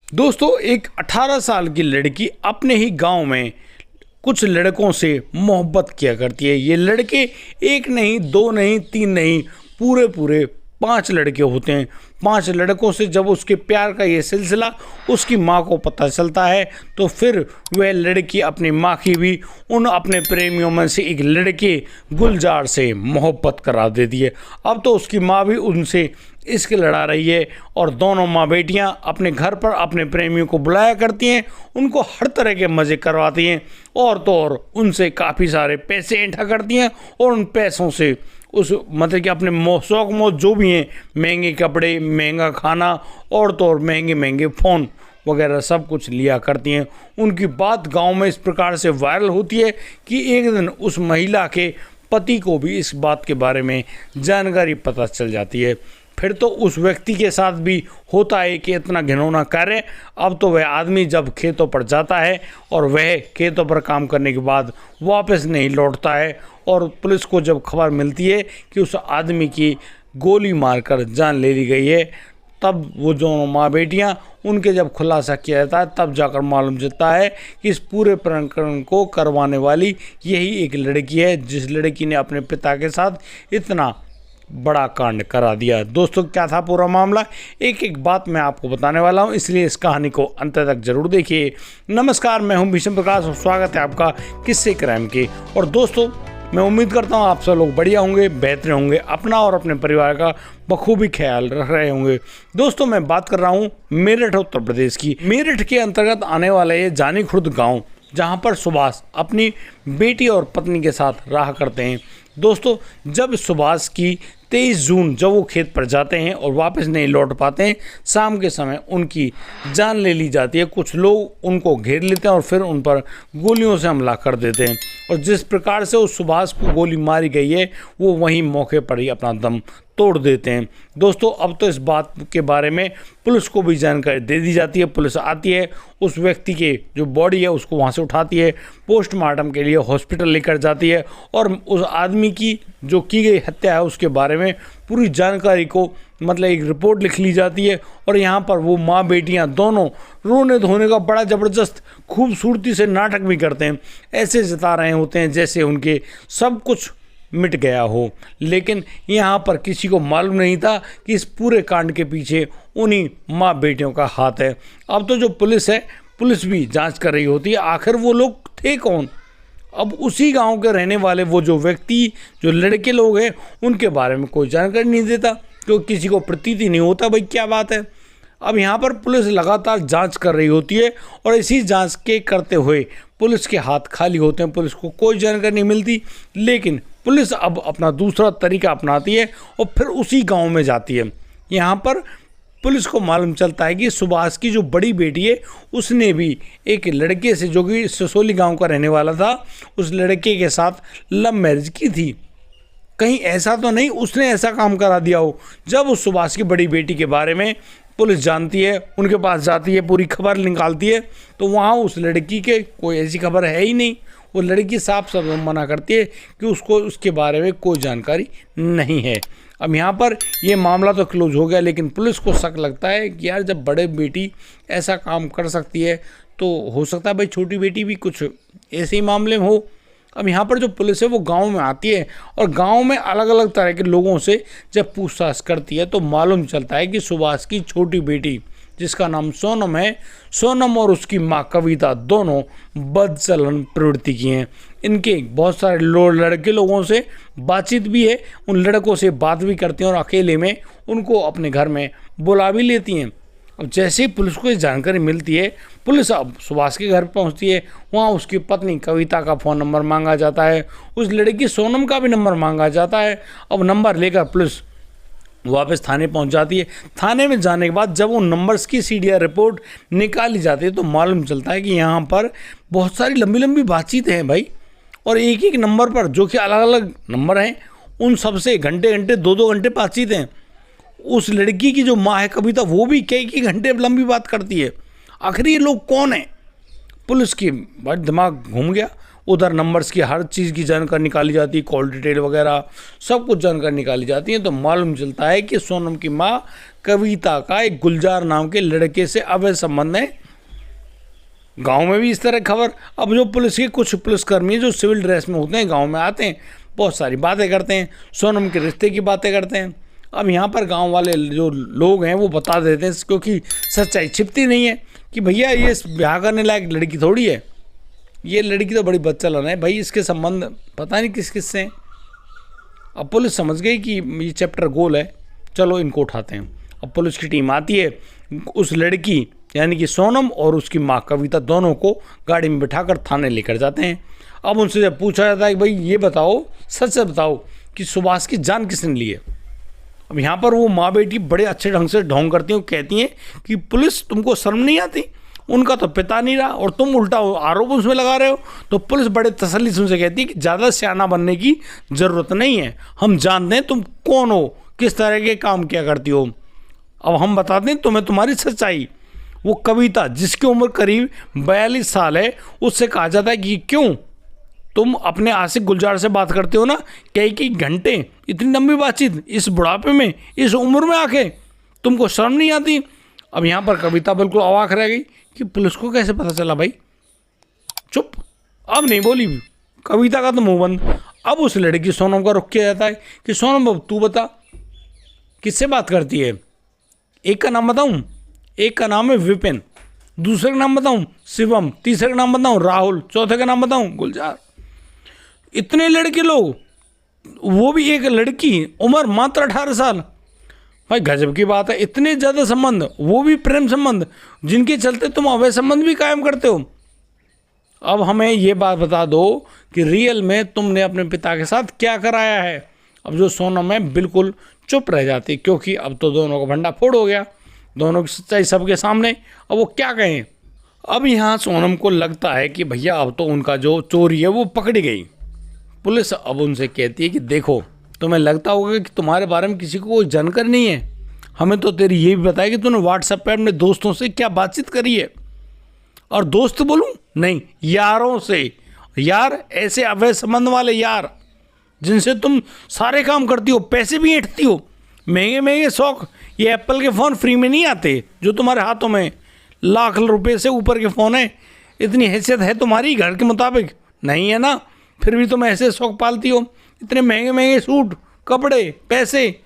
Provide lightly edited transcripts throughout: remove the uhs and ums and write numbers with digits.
दोस्तों, एक 18 साल की लड़की अपने ही गांव में कुछ लड़कों से मोहब्बत किया करती है। ये लड़के एक नहीं, दो नहीं, तीन नहीं, पूरे पूरे 5 लड़के होते हैं। 5 लड़कों से जब उसके प्यार का ये सिलसिला उसकी माँ को पता चलता है तो फिर वह लड़की अपनी माँ की भी उन अपने प्रेमियों में से एक लड़के गुलजार से मोहब्बत करा देती है। अब तो उसकी माँ भी उनसे इश्क लड़ा रही है और दोनों माँ बेटियां अपने घर पर अपने प्रेमियों को बुलाया करती हैं, उनको हर तरह के मज़े करवाती हैं और तो और उनसे काफ़ी सारे पैसे इकट्ठा करती हैं और उन पैसों से उस मतलब कि अपने शौक मौज जो भी हैं, महंगे कपड़े, महंगा खाना और तो और महंगे महंगे फ़ोन वगैरह सब कुछ लिया करती हैं। उनकी बात गांव में इस प्रकार से वायरल होती है कि एक दिन उस महिला के पति को भी इस बात के बारे में जानकारी पता चल जाती है। फिर तो उस व्यक्ति के साथ भी होता है कि इतना घिनौना कार्य। अब तो वह आदमी जब खेतों पर जाता है और वह खेतों पर काम करने के बाद वापस नहीं लौटता है और पुलिस को जब खबर मिलती है कि उस आदमी की गोली मारकर जान ले ली गई है, तब वो जो माँ बेटियाँ उनके जब खुलासा किया जाता है तब जाकर मालूम चलता है कि इस पूरे प्रकरण को करवाने वाली यही एक लड़की है, जिस लड़की ने अपने पिता के साथ इतना बड़ा कांड करा दिया। दोस्तों, क्या था पूरा मामला, एक एक बात मैं आपको बताने वाला हूं, इसलिए इस कहानी को अंत तक जरूर देखिए। नमस्कार, मैं हूं भीषम प्रकाश और स्वागत है आपका किस्से क्राइम के। और दोस्तों, मैं उम्मीद करता हूं आप सब लोग बढ़िया होंगे, बेहतर होंगे, अपना और अपने परिवार का बखूबी ख्याल रख रहे होंगे। दोस्तों, मैं बात कर रहा हूँ मेरठ उत्तर प्रदेश की। मेरठ के अंतर्गत आने वाला ये जानी खुर्द गाँव, जहाँ पर सुभाष अपनी बेटी और पत्नी के साथ रहा करते हैं। दोस्तों, जब सुभाष की 23 जून जब वो खेत पर जाते हैं और वापस नहीं लौट पाते हैं, शाम के समय उनकी जान ले ली जाती है। कुछ लोग उनको घेर लेते हैं और फिर उन पर गोलियों से हमला कर देते हैं और जिस प्रकार से उस सुभाष को गोली मारी गई है वो वहीं मौके पर ही अपना दम तोड़ देते हैं। दोस्तों, अब तो इस बात के बारे में पुलिस को भी जानकारी दे दी जाती है। पुलिस आती है, उस व्यक्ति के जो बॉडी है उसको वहाँ से उठाती है, पोस्टमार्टम के लिए हॉस्पिटल लेकर जाती है और उस आदमी की जो की गई हत्या है उसके बारे में पूरी जानकारी को मतलब एक रिपोर्ट लिख ली जाती है। और यहाँ पर वो माँ बेटियाँ दोनों रोने धोने का बड़ा ज़बरदस्त खूबसूरती से नाटक भी करते हैं, ऐसे जता रहे होते हैं जैसे उनके सब कुछ मिट गया हो। लेकिन यहाँ पर किसी को मालूम नहीं था कि इस पूरे कांड के पीछे उन्हीं माँ बेटियों का हाथ है। अब तो जो पुलिस है, पुलिस भी जांच कर रही होती है आखिर वो लोग थे कौन। अब उसी गांव के रहने वाले वो जो व्यक्ति, जो लड़के लोग हैं, उनके बारे में कोई जानकारी नहीं देता, क्योंकि किसी को प्रतीत ही नहीं होता भाई क्या बात है। अब यहाँ पर पुलिस लगातार जांच कर रही होती है और इसी जांच के करते हुए पुलिस के हाथ खाली होते हैं, पुलिस को कोई जानकारी नहीं मिलती। लेकिन पुलिस अब अपना दूसरा तरीका अपनाती है और फिर उसी गांव में जाती है। यहाँ पर पुलिस को मालूम चलता है कि सुभाष की जो बड़ी बेटी है उसने भी एक लड़के से, जो कि ससोली गांव का रहने वाला था, उस लड़के के साथ लव मैरिज की थी। कहीं ऐसा तो नहीं उसने ऐसा काम करा दिया हो। जब उस सुभाष की बड़ी बेटी के बारे में पुलिस जानती है, उनके पास जाती है, पूरी खबर निकालती है, तो वहाँ उस लड़की के कोई ऐसी खबर है ही नहीं। वो लड़की साफ साफ मना करती है कि उसको उसके बारे में कोई जानकारी नहीं है। अब यहाँ पर ये मामला तो क्लोज हो गया, लेकिन पुलिस को शक लगता है कि यार जब बड़े बेटी ऐसा काम कर सकती है तो हो सकता है भाई छोटी बेटी भी कुछ ऐसे ही मामले में हो। अब यहाँ पर जो पुलिस है वो गांव में आती है और गांव में अलग अलग तरह के लोगों से जब पूछताछ करती है तो मालूम चलता है कि सुभाष की छोटी बेटी, जिसका नाम सोनम है, सोनम और उसकी माँ कविता दोनों बदचलन प्रवृत्ति की हैं। इनके बहुत सारे लड़के लोगों से बातचीत भी है, उन लड़कों से बात भी करती हैं और अकेले में उनको अपने घर में बुला भी लेती हैं। अब जैसे ही पुलिस को ये जानकारी मिलती है, पुलिस अब सुभाष के घर पहुंचती है। वहाँ उसकी पत्नी कविता का फ़ोन नंबर मांगा जाता है, उस लड़की सोनम का भी नंबर मांगा जाता है। अब नंबर लेकर पुलिस वापस थाने पहुंच जाती है। थाने में जाने के बाद जब उन नंबर्स की सीडीआर रिपोर्ट निकाली जाती है तो मालूम चलता है कि यहाँ पर बहुत सारी लंबी लंबी बातचीत हैं भाई, और एक एक नंबर पर जो कि अलग अलग नंबर हैं उन सब से घंटे घंटे 2-2 घंटे बातचीत हैं। उस लड़की की जो माँ है कविता, वो भी कई घंटे लंबी बात करती है। आखिर ये लोग कौन हैं? पुलिस की बड़ा दिमाग घूम गया। उधर नंबर्स की हर चीज़ की जानकारी निकाली जाती है, कॉल डिटेल वगैरह सब कुछ जानकारी निकाली जाती है। तो मालूम चलता है कि सोनम की माँ कविता का एक गुलजार नाम के लड़के से अवैध संबंध है। गांव में भी इस तरह खबर। अब जो पुलिस के कुछ पुलिसकर्मी जो सिविल ड्रेस में होते हैं गांव में आते हैं, बहुत सारी बातें करते हैं, सोनम के रिश्ते की बातें करते हैं। अब यहाँ पर गांव वाले जो लोग हैं वो बता देते हैं, क्योंकि सच्चाई छिपती नहीं है कि भैया ये ब्याह करने लायक लड़की थोड़ी है, ये लड़की तो बड़ी बदचलन है भाई, इसके संबंध पता नहीं किस किस से हैं। अब पुलिस समझ गई कि ये चैप्टर गोल है, चलो इनको उठाते हैं। अब पुलिस की टीम आती है, उस लड़की यानी कि सोनम और उसकी माँ कविता दोनों को गाड़ी में बिठाकर थाने लेकर जाते हैं। अब उनसे जब पूछा जाता है कि भाई ये बताओ, सच से बताओ कि सुभाष की जान किसने ली है। अब यहाँ पर वो माँ बेटी बड़े अच्छे ढंग से ढोंग करती हैं, कहती हैं कि पुलिस तुमको शर्म नहीं आती, उनका तो पिता नहीं रहा और तुम उल्टा आरोप उसमें लगा रहे हो। तो पुलिस बड़े तसल्ली से उनसे कहती है कि ज़्यादा सियाना बनने की ज़रूरत नहीं है, हम जानते हैं तुम कौन हो, किस तरह के काम किया करती हो। अब हम बताते हैं तुम्हें तुम्हारी सच्चाई। वो कविता जिसकी उम्र करीब 42 साल है, उससे कहा जाता है कि क्यों तुम अपने आशिक गुलजार से बात करते हो ना कई घंटे, इतनी लंबी बातचीत इस बुढ़ापे में, इस उम्र में आके तुमको शर्म नहीं आती। अब यहाँ पर कविता बिल्कुल अवाक रह गई कि पुलिस को कैसे पता चला भाई। चुप, अब नहीं बोली कविता का तो मुंह बंद। अब उस लड़की सोनम का रुख किया जाता है कि सोनम अब तू बता किससे बात करती है। एक का नाम बताऊं, एक का नाम है विपिन, दूसरे का नाम बताऊं शिवम, तीसरे का नाम बताऊं राहुल, चौथे का नाम बताऊं गुलजार। इतने लड़के लोग, वो भी एक लड़की, उम्र मात्र 18 साल। भाई गजब की बात है, इतने ज़्यादा संबंध, वो भी प्रेम संबंध, जिनके चलते तुम अवैध संबंध भी कायम करते हो। अब हमें ये बात बता दो कि रियल में तुमने अपने पिता के साथ क्या कराया है। अब जो सोनम है बिल्कुल चुप रह जाती, क्योंकि अब तो दोनों का भंडा फोड़ हो गया, दोनों की सच्चाई सबके सामने। अब वो क्या कहें। अब यहाँ सोनम को लगता है कि भैया अब तो उनका जो चोरी है वो पकड़ी गई। पुलिस अब उनसे कहती है कि देखो, तुम्हें लगता होगा कि तुम्हारे बारे में किसी को कोई जानकारी नहीं है, हमें तो तेरी ये भी बताया कि तूने व्हाट्सएप पर अपने दोस्तों से क्या बातचीत करी है। और दोस्त बोलूं नहीं, यारों से। यार ऐसे अवैध संबंध वाले यार जिनसे तुम सारे काम करती हो, पैसे भी ऐंठती हो, महंगे महंगे शौक। ये एप्पल के फ़ोन फ्री में नहीं आते जो तुम्हारे हाथों में लाख रुपए से ऊपर के फ़ोन है। इतनी हैसियत है तुम्हारी घर के मुताबिक नहीं है ना, फिर भी तुम ऐसे शौक पालती हो। इतने महंगे महंगे सूट, कपड़े, पैसे,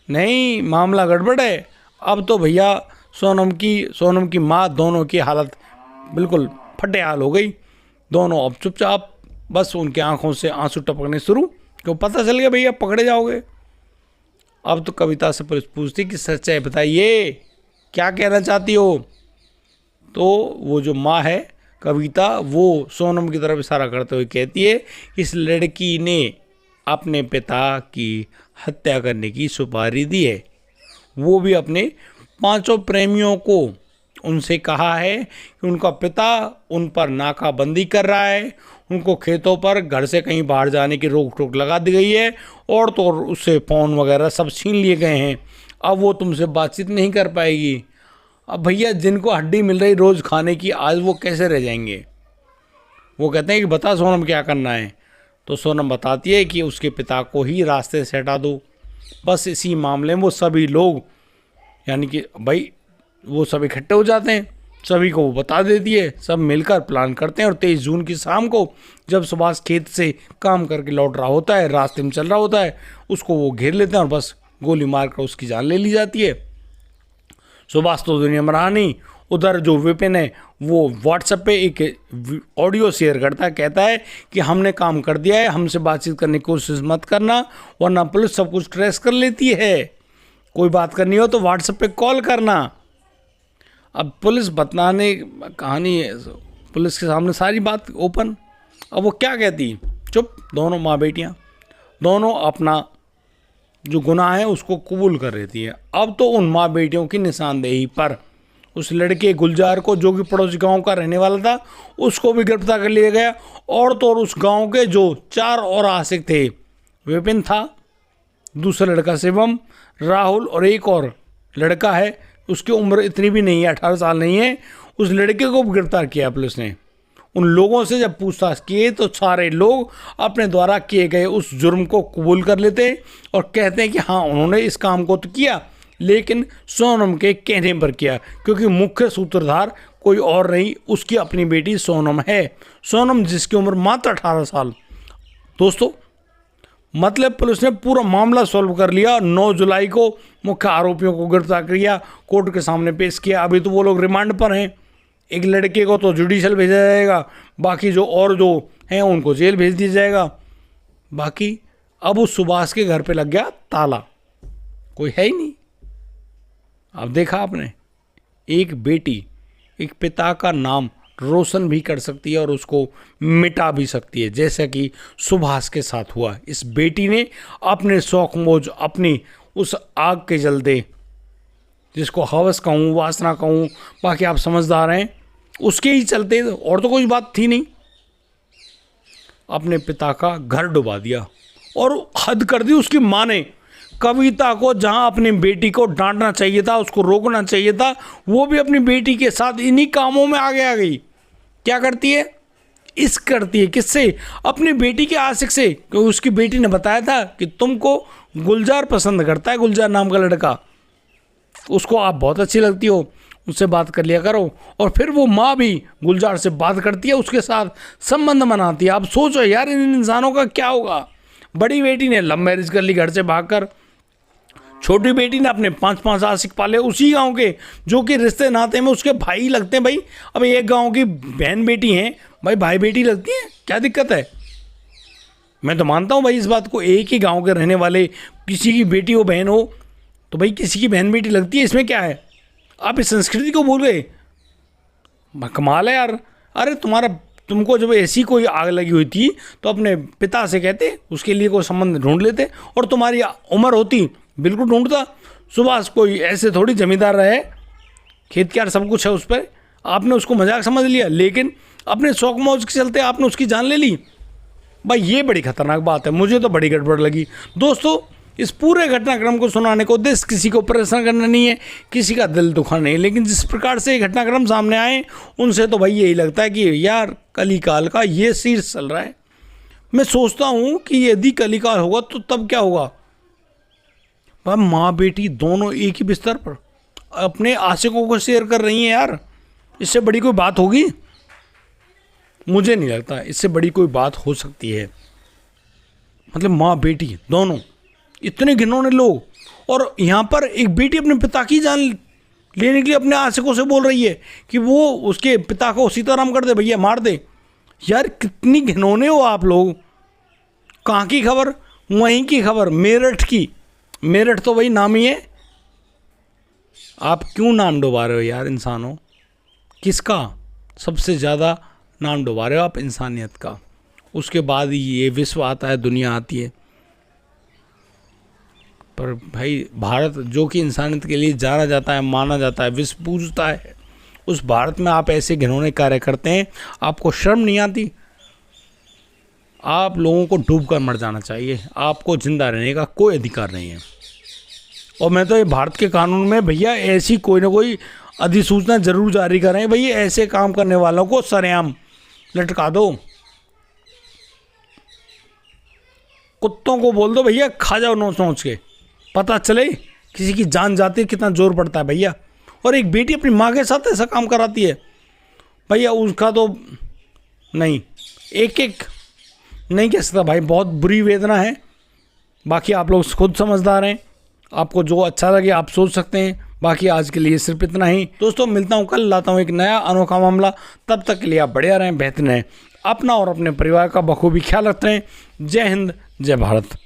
नहीं, मामला गड़बड़ है। अब तो भैया सोनम की माँ दोनों की हालत बिल्कुल फटे हाल हो गई। दोनों अब चुपचाप, बस उनके आंखों से आंसू टपकने शुरू, क्यों पता चल गया भैया पकड़े जाओगे। अब तो कविता से पुलिस पूछती कि सच्चाई बताइए, क्या कहना चाहती हो। तो वो जो माँ है कविता, वो सोनम की तरफ इशारा करते हुए कहती है कि इस लड़की ने अपने पिता की हत्या करने की सुपारी दी है, वो भी अपने 5 प्रेमियों को। उनसे कहा है कि उनका पिता उन पर नाकाबंदी कर रहा है, उनको खेतों पर घर से कहीं बाहर जाने की रोक टोक लगा दी गई है, और तो उससे फ़ोन वगैरह सब छीन लिए गए हैं। अब वो तुमसे बातचीत नहीं कर पाएगी। अब भैया जिनको हड्डी मिल रही रोज़ खाने की, आज वो कैसे रह जाएंगे। वो कहते हैं कि बता सोनम क्या करना है। तो सोनम बताती है कि उसके पिता को ही रास्ते से हटा दो। बस इसी मामले में वो सभी लोग, यानी कि भाई वो सब इकट्ठे हो जाते हैं, सभी को वो बता देती है, सब मिलकर प्लान करते हैं। और 23 जून की शाम को जब सुभाष खेत से काम करके लौट रहा होता है, रास्ते में चल रहा होता है, उसको वो घेर लेते हैं और बस गोली मारकर उसकी जान ले ली जाती है। सुभाष तो दुनिया में रहा नहीं। उधर जो विपिन है वो व्हाट्सएप पे एक ऑडियो शेयर करता है, कहता है कि हमने काम कर दिया है, हमसे बातचीत करने की कोशिश मत करना, वरना पुलिस सब कुछ ट्रेस कर लेती है। कोई बात करनी हो तो व्हाट्सएप पे कॉल करना। अब पुलिस बताने कहानी है, पुलिस के सामने सारी बात ओपन। अब वो क्या कहती, चुप। दोनों माँ बेटियाँ दोनों अपना जो गुनाह है उसको कबूल कर रही है। अब तो उन माँ बेटियों की निशानदेही पर उस लड़के गुलजार को, जो कि पड़ोसी गांव का रहने वाला था, उसको भी गिरफ्तार कर लिया गया। और तो और उस गांव के जो 4 और आशिक थे, विपिन था, दूसरा लड़का शिवम, राहुल और एक और लड़का है, उसकी उम्र इतनी भी नहीं है, 18 साल नहीं है, उस लड़के को भी गिरफ्तार किया पुलिस ने। उन लोगों से जब पूछताछ किए तो सारे लोग अपने द्वारा किए गए उस जुर्म को कबूल कर लेते हैं और कहते हैं कि हाँ उन्होंने इस काम को तो किया, लेकिन सोनम के कहने पर किया, क्योंकि मुख्य सूत्रधार कोई और नहीं, उसकी अपनी बेटी सोनम है। सोनम जिसकी उम्र मात्र 18 साल। दोस्तों मतलब पुलिस ने पूरा मामला सॉल्व कर लिया। 9 जुलाई को मुख्य आरोपियों को गिरफ्तार किया, कोर्ट के सामने पेश किया। अभी तो वो लोग रिमांड पर हैं। एक लड़के को तो जुडिशल भेजा जाएगा, बाकी जो हैं उनको जेल भेज दिया जाएगा। बाकी अब उस सुभाष के घर पे लग गया ताला, कोई है ही नहीं। अब देखा आपने, एक बेटी एक पिता का नाम रोशन भी कर सकती है और उसको मिटा भी सकती है, जैसा कि सुभाष के साथ हुआ। इस बेटी ने अपने शौक मौज, अपनी उस आग के जलते, जिसको हवस कहूँ, वासना कहूँ, बाकी आप समझदार हैं, उसके ही चलते, और तो कोई बात थी नहीं, अपने पिता का घर डुबा दिया। और हद कर दी उसकी माँ ने। कविता को जहाँ अपनी बेटी को डांटना चाहिए था, उसको रोकना चाहिए था, वो भी अपनी बेटी के साथ इन्हीं कामों में आगे आ गई। क्या करती है? करती है किससे? अपनी बेटी के आशिक से, क्योंकि उसकी बेटी ने बताया था कि तुमको गुलजार पसंद करता है, गुलजार नाम का लड़का, उसको आप बहुत अच्छी लगती हो, उससे बात कर लिया करो। और फिर वो माँ भी गुलजार से बात करती है, उसके साथ संबंध बनाती है। आप सोचो यार इन इंसानों का क्या होगा। बड़ी बेटी ने लव मैरिज कर ली घर से भागकर, छोटी बेटी ने अपने 5 आशिक पाले उसी गांव के, जो कि रिश्ते नाते में उसके भाई लगते हैं। भाई अब एक गांव की बहन बेटी हैं, भाई भाई बेटी लगती है, क्या दिक्कत है? मैं तो मानता हूँ भाई इस बात को, एक ही गांव के रहने वाले किसी की बेटी हो बहन हो तो भाई किसी की बहन बेटी लगती है, इसमें क्या है? आप इस संस्कृति को भूल गए, कमाल है यार। अरे तुमको जब ऐसी कोई आग लगी हुई थी तो अपने पिता से कहते, उसके लिए कोई संबंध ढूंढ लेते, और तुम्हारी उम्र होती बिल्कुल ढूंढता। सुभाष कोई ऐसे थोड़ी जमींदार रहे, खेत क्यार सब कुछ है उस पर, आपने उसको मजाक समझ लिया, लेकिन अपने शौक मौज के चलते आपने उसकी जान ले ली। भाई ये बड़ी खतरनाक बात है, मुझे तो बड़ी गड़बड़ लगी। दोस्तों इस पूरे घटनाक्रम को सुनाने को उद्देश्य किसी को परेशान करना नहीं है, किसी का दिल दुखाना नहीं, लेकिन जिस प्रकार से ये घटनाक्रम सामने आए उनसे तो भाई यही लगता है कि यार कलिकाल का ये शीर्ष चल रहा है। मैं सोचता हूँ कि यदि कलिकाल होगा तो तब क्या होगा? भाई माँ बेटी दोनों एक ही बिस्तर पर अपने आशिकों को शेयर कर रही हैं यार, इससे बड़ी कोई बात होगी? मुझे नहीं लगता इससे बड़ी कोई बात हो सकती है। मतलब माँ बेटी दोनों इतने घिनौने लोग, और यहाँ पर एक बेटी अपने पिता की जान लेने के लिए अपने आशिकों से बोल रही है कि वो उसके पिता को सीताराम कर दे, भैया मार दे। यार कितनी घिनौने हो आप लोग। कहाँ की खबर? वहीं की खबर, मेरठ की। मेरठ तो वही नाम ही है। आप क्यों नाम डुबा रहे हो यार इंसानों? किसका सबसे ज़्यादा नाम डुबा रहे हो आप? इंसानियत का। उसके बाद ही ये विश्व आता है, दुनिया आती है। पर भाई भारत जो कि इंसानियत के लिए जाना जाता है, माना जाता है, विश्व पूजता है, उस भारत में आप ऐसे घिनौने कार्य करते हैं, आपको शर्म नहीं आती? आप लोगों को डूब कर मर जाना चाहिए, आपको जिंदा रहने का कोई अधिकार नहीं है। और मैं तो ये भारत के कानून में भैया ऐसी कोई ना कोई अधिसूचना जरूर जारी करें, भैया ऐसे काम करने वालों को सरेआम लटका दो। कुत्तों को बोल दो भैया खा जाओ नोच नोच के, पता चले किसी की जान जाती है कितना जोर पड़ता है भैया। और एक बेटी अपनी माँ के साथ ऐसा काम कराती है भैया, उसका तो नहीं, एक नहीं कह सकता भाई, बहुत बुरी वेदना है। बाकी आप लोग खुद समझदार हैं, आपको जो अच्छा लगे आप सोच सकते हैं। बाकी आज के लिए सिर्फ इतना ही दोस्तों, मिलता हूँ कल, लाता हूँ एक नया अनोखा मामला। तब तक के लिए आप बढ़िया रहें, बेहतर रहें, अपना और अपने परिवार का बखूबी ख्याल रखते रहें। जय हिंद, जय भारत।